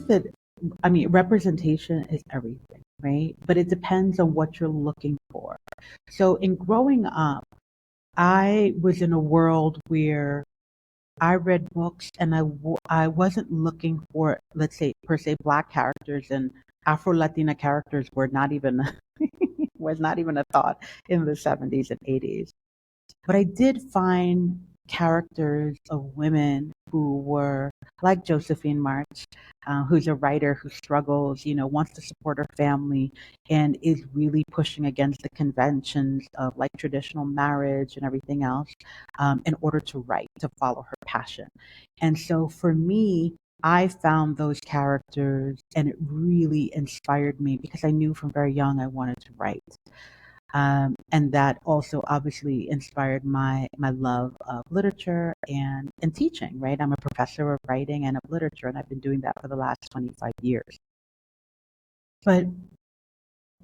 that, I mean, representation is everything, right? But it depends on what you're looking for. So in growing up, I was in a world where I read books and I wasn't looking for, let's say, per se, Black characters, and Afro-Latina characters were not even was not even a thought in the 70s and 80s. But I did find characters of women who were like Josephine March, who's a writer who struggles, wants to support her family and is really pushing against the conventions of like traditional marriage and everything else, in order to write, to follow her passion. And so for me, I found those characters and it really inspired me because I knew from very young I wanted to write. And that also obviously inspired my love of literature and teaching, right? I'm a professor of writing and of literature, and I've been doing that for the last 25 years. But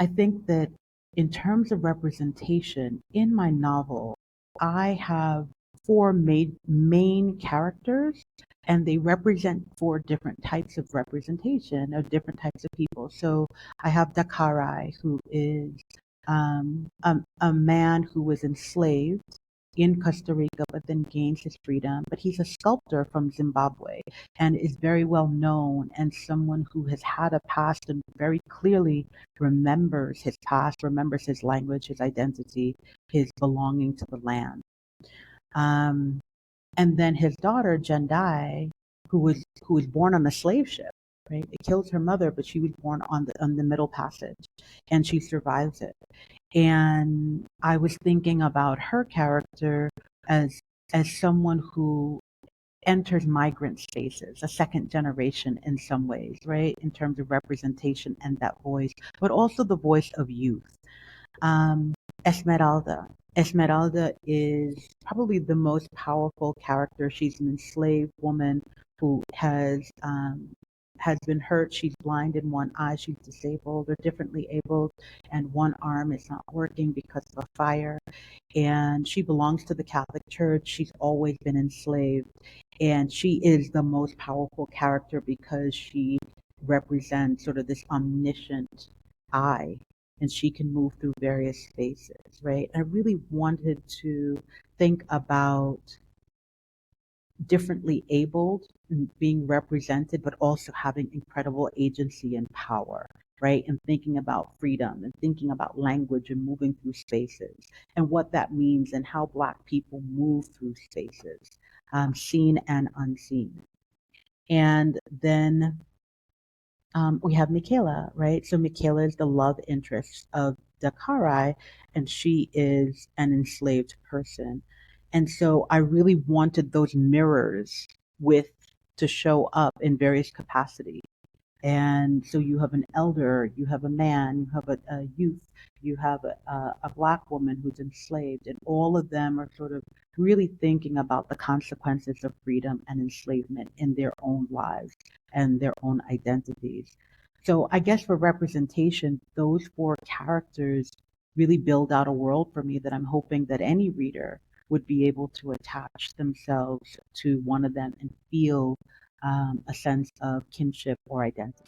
I think that in terms of representation in my novel, I have four main characters, and they represent four different types of representation of different types of people. So I have Dakarai, who is a man who was enslaved in Costa Rica, but then gains his freedom. But he's a sculptor from Zimbabwe and is very well known and someone who has had a past and very clearly remembers his past, remembers his language, his identity, his belonging to the land. Um, and then his daughter, Jendai, who was born on a slave ship, right? It kills her mother, but she was born on the Middle Passage, and she survives it. And I was thinking about her character as as someone who enters migrant spaces, a second generation in some ways, right? In terms of representation and that voice, but also the voice of youth. Um, Esmeralda. Esmeralda is probably the most powerful character. She's an enslaved woman who has been hurt. She's blind in one eye. She's disabled or differently abled, and one arm is not working because of a fire. And she belongs to the Catholic Church. She's always been enslaved, and she is the most powerful character because she represents sort of this omniscient eye, and she can move through various spaces, right? I really wanted to think about differently abled and being represented, but also having incredible agency and power, right? And thinking about freedom and thinking about language and moving through spaces and what that means and how Black people move through spaces, seen and unseen. And then we have Michaela, right? So Michaela is the love interest of Dakarai, and she is an enslaved person. And so I really wanted those mirrors with to show up in various capacities. And so you have an elder, you have a man, you have a youth, you have a Black woman who's enslaved, and all of them are sort of really thinking about the consequences of freedom and enslavement in their own lives and their own identities. So I guess for representation, those four characters really build out a world for me that I'm hoping that any reader would be able to attach themselves to one of them and feel a sense of kinship or identity.